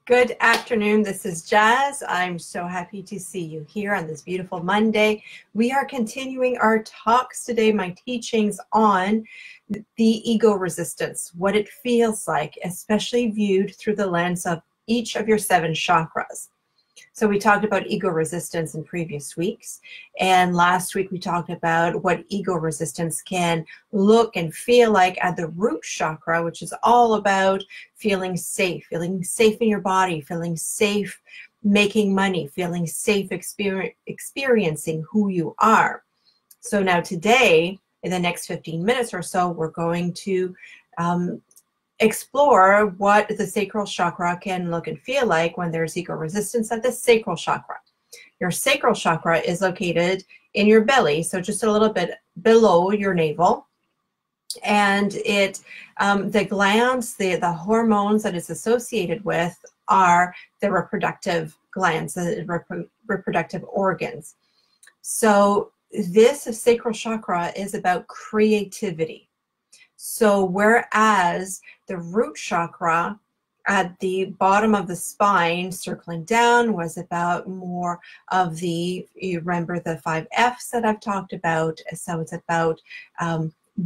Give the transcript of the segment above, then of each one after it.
Good afternoon. This is Jazz. I'm so happy to see you here on this beautiful Monday. We are continuing our talks today, my teachings on the ego resistance, what it feels like, especially viewed through the lens of each of your 7 chakras. So we talked about ego resistance in previous weeks, and last week we talked about what ego resistance can look and feel like at the root chakra, which is all about feeling safe in your body, feeling safe making money, feeling safe experiencing who you are. So now today, in the next 15 minutes or so, we're going to explore what the sacral chakra can look and feel like when there's ego resistance at the sacral chakra. Your sacral chakra is located in your belly, so just a little bit below your navel. And it, the glands, the hormones that it's associated with are the reproductive glands, the reproductive organs. So this sacral chakra is about creativity. So whereas the root chakra at the bottom of the spine, circling down, was about more of the, you remember the 5 F's that I've talked about. So it's about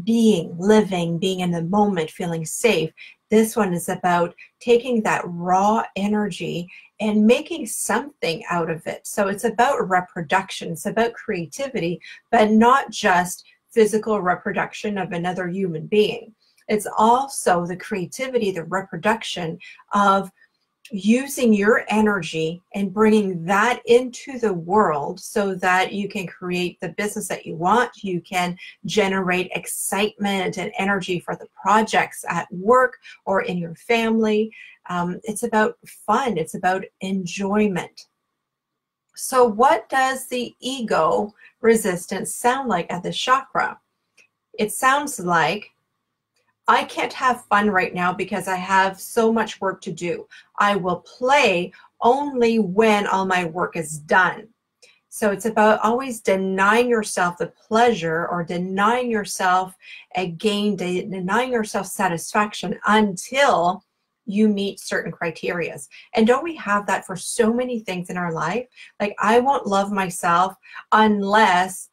being, living, being in the moment, feeling safe. This one is about taking that raw energy and making something out of it. So it's about reproduction, it's about creativity, but not just physical reproduction of another human being. It's also the creativity, the reproduction of using your energy and bringing that into the world so that you can create the business that you want. You can generate excitement and energy for the projects at work or in your family. It's about fun. It's about enjoyment. So what does the ego resistance sound like at the chakra? It sounds like, I can't have fun right now because I have so much work to do. I will play only when all my work is done. So it's about always denying yourself the pleasure or denying yourself a gain, denying yourself satisfaction until you meet certain criteria. And don't we have that for so many things in our life? Like, I won't love myself unless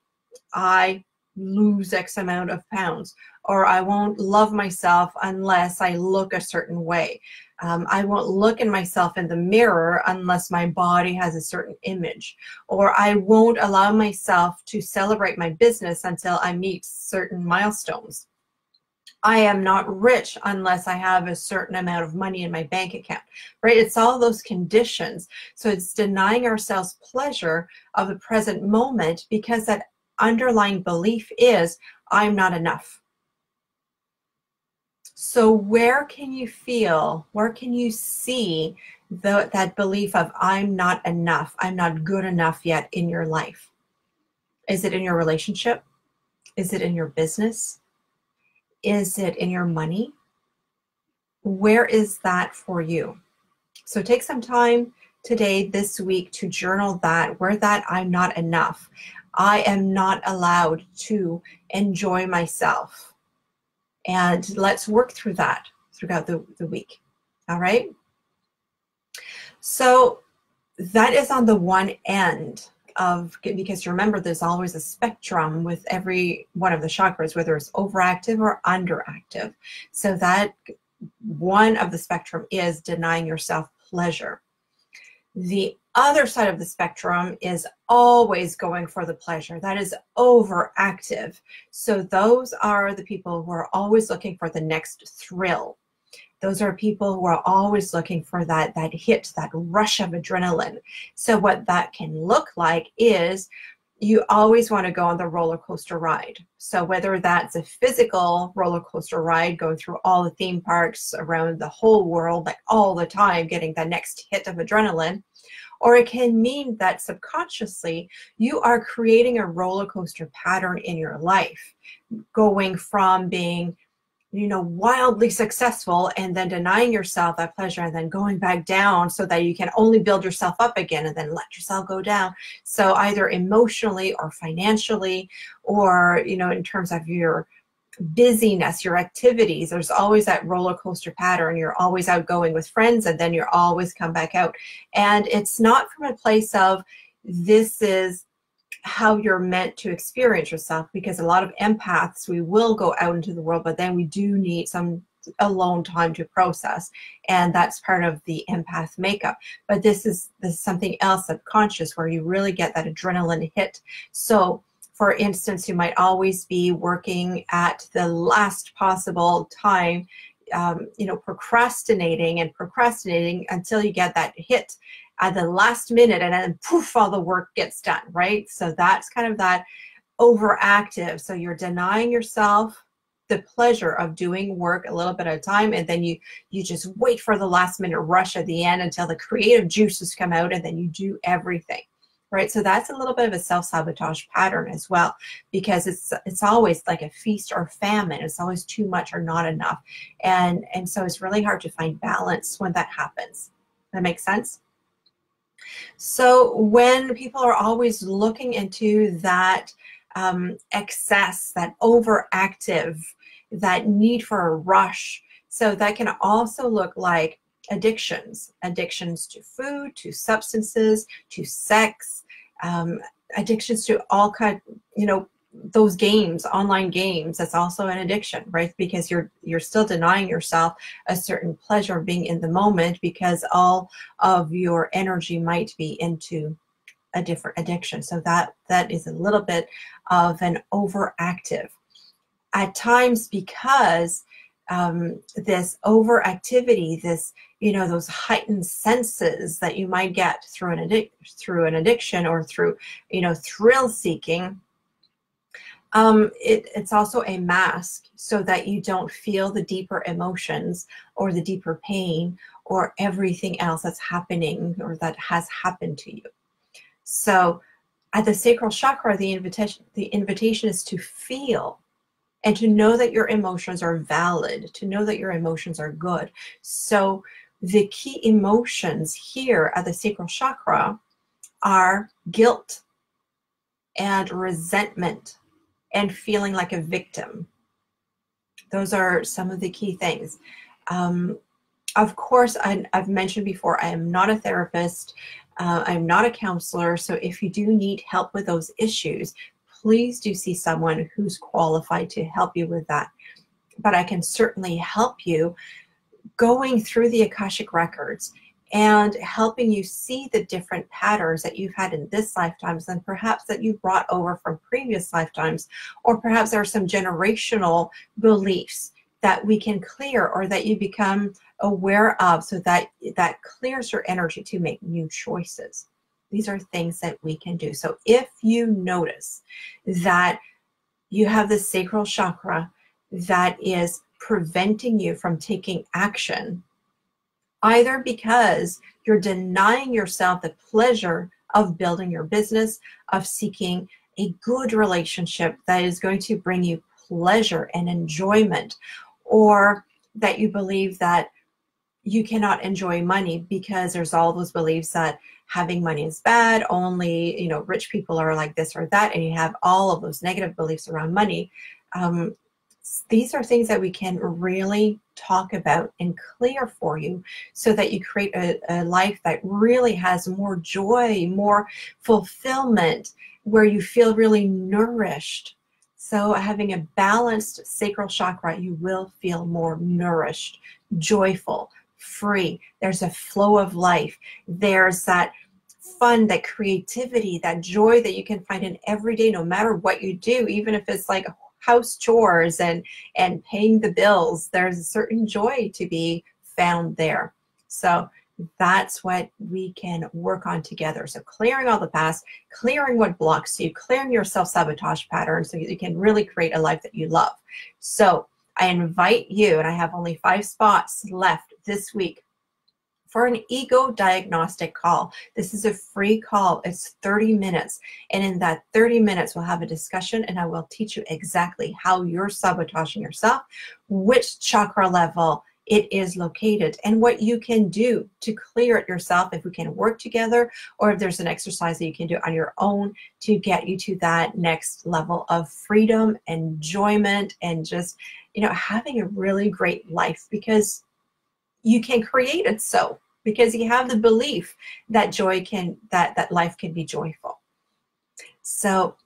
I lose X amount of pounds, or I won't love myself unless I look a certain way. I won't look at myself in the mirror unless my body has a certain image, or I won't allow myself to celebrate my business until I meet certain milestones. I am not rich unless I have a certain amount of money in my bank account, right? It's all those conditions. So it's denying ourselves pleasure of the present moment because that underlying belief is, I'm not enough. So where can you feel, where can you see that belief of I'm not enough, I'm not good enough yet in your life? Is it in your relationship? Is it in your business? Is it in your money? Where is that for you? So take some time today, this week, to journal that, where that I'm not enough. I am not allowed to enjoy myself. And let's work through that throughout the week. All right? So that is on the one end of, because remember, there's always a spectrum with every one of the chakras, whether it's overactive or underactive. So that one of the spectrum is denying yourself pleasure. The other side of the spectrum is always going for the pleasure. That is overactive. So those are the people who are always looking for the next thrill. Those are people who are always looking for that hit, that rush of adrenaline. So what that can look like is you always want to go on the roller coaster ride. So whether that's a physical roller coaster ride, going through all the theme parks around the whole world, like all the time, getting the next hit of adrenaline, or it can mean that subconsciously you are creating a roller coaster pattern in your life, going from being, you know, wildly successful and then denying yourself that pleasure and then going back down so that you can only build yourself up again and then let yourself go down. So either emotionally or financially, or, you know, in terms of your busyness, your activities. There's always that roller coaster pattern. You're always outgoing with friends, and then you're always come back out. And it's not from a place of this is how you're meant to experience yourself, because a lot of empaths, we will go out into the world, but then we do need some alone time to process, and that's part of the empath makeup. But this is something else, subconscious, where you really get that adrenaline hit. So for instance, you might always be working at the last possible time, you know, procrastinating until you get that hit at the last minute, and then poof, all the work gets done, right? So that's kind of that overactive. So you're denying yourself the pleasure of doing work a little bit at a time, and then you just wait for the last minute rush at the end until the creative juices come out, and then you do everything. Right, so that's a little bit of a self-sabotage pattern as well, because it's always like a feast or famine. It's always too much or not enough, and so it's really hard to find balance when that happens. That makes sense? So when people are always looking into that excess, that overactive, that need for a rush, so that can also look like addictions to food, to substances, to sex, addictions to all kind, you know, those games, online games. That's also an addiction, right? Because you're still denying yourself a certain pleasure of being in the moment, because all of your energy might be into a different addiction. So that is a little bit of an overactive at times, because this overactivity, this, you know, those heightened senses that you might get through an addiction, or through, you know, thrill seeking, it's also a mask so that you don't feel the deeper emotions or the deeper pain or everything else that's happening or that has happened to you. So at the sacral chakra, the invitation is to feel, and to know that your emotions are valid, to know that your emotions are good. So the key emotions here at the sacral chakra are guilt and resentment and feeling like a victim. Those are some of the key things. Of course, I've mentioned before, I am not a therapist. I'm not a counselor. So if you do need help with those issues, please do see someone who's qualified to help you with that. But I can certainly help you going through the Akashic records and helping you see the different patterns that you've had in this lifetimes, and perhaps that you brought over from previous lifetimes, or perhaps there are some generational beliefs that we can clear, or that you become aware of, so that that clears your energy to make new choices. These are things that we can do. So if you notice that you have the sacral chakra that is preventing you from taking action, either because you're denying yourself the pleasure of building your business, of seeking a good relationship that is going to bring you pleasure and enjoyment, or that you believe that you cannot enjoy money because there's all those beliefs that having money is bad, only, you know, rich people are like this or that, and you have all of those negative beliefs around money. These are things that we can really talk about and clear for you, so that you create a life that really has more joy, more fulfillment, where you feel really nourished. So having a balanced sacral chakra, you will feel more nourished, joyful, free. There's a flow of life. There's that fun, that creativity, that joy that you can find in every day, no matter what you do, even if it's like house chores and paying the bills. There's a certain joy to be found there. So that's what we can work on together. So clearing all the past, clearing what blocks you, clearing your self-sabotage patterns, so you can really create a life that you love. So I invite you, and I have only 5 spots left this week, for an ego diagnostic call. This is a free call. It's 30 minutes. And in that 30 minutes, we'll have a discussion, and I will teach you exactly how you're sabotaging yourself, which chakra level it is located and what you can do to clear it yourself, if we can work together, or if there's an exercise that you can do on your own to get you to that next level of freedom, enjoyment, and just, you know, having a really great life, because you can create it, so because you have the belief that joy can, that life can be joyful. So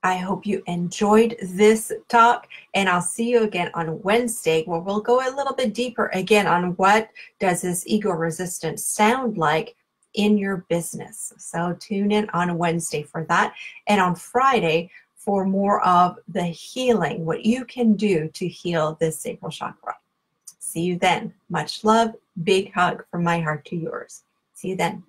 I hope you enjoyed this talk, and I'll see you again on Wednesday, where we'll go a little bit deeper again on what does this ego resistance sound like in your business. So tune in on Wednesday for that, and on Friday for more of the healing, what you can do to heal this sacral chakra. See you then. Much love. Big hug from my heart to yours. See you then.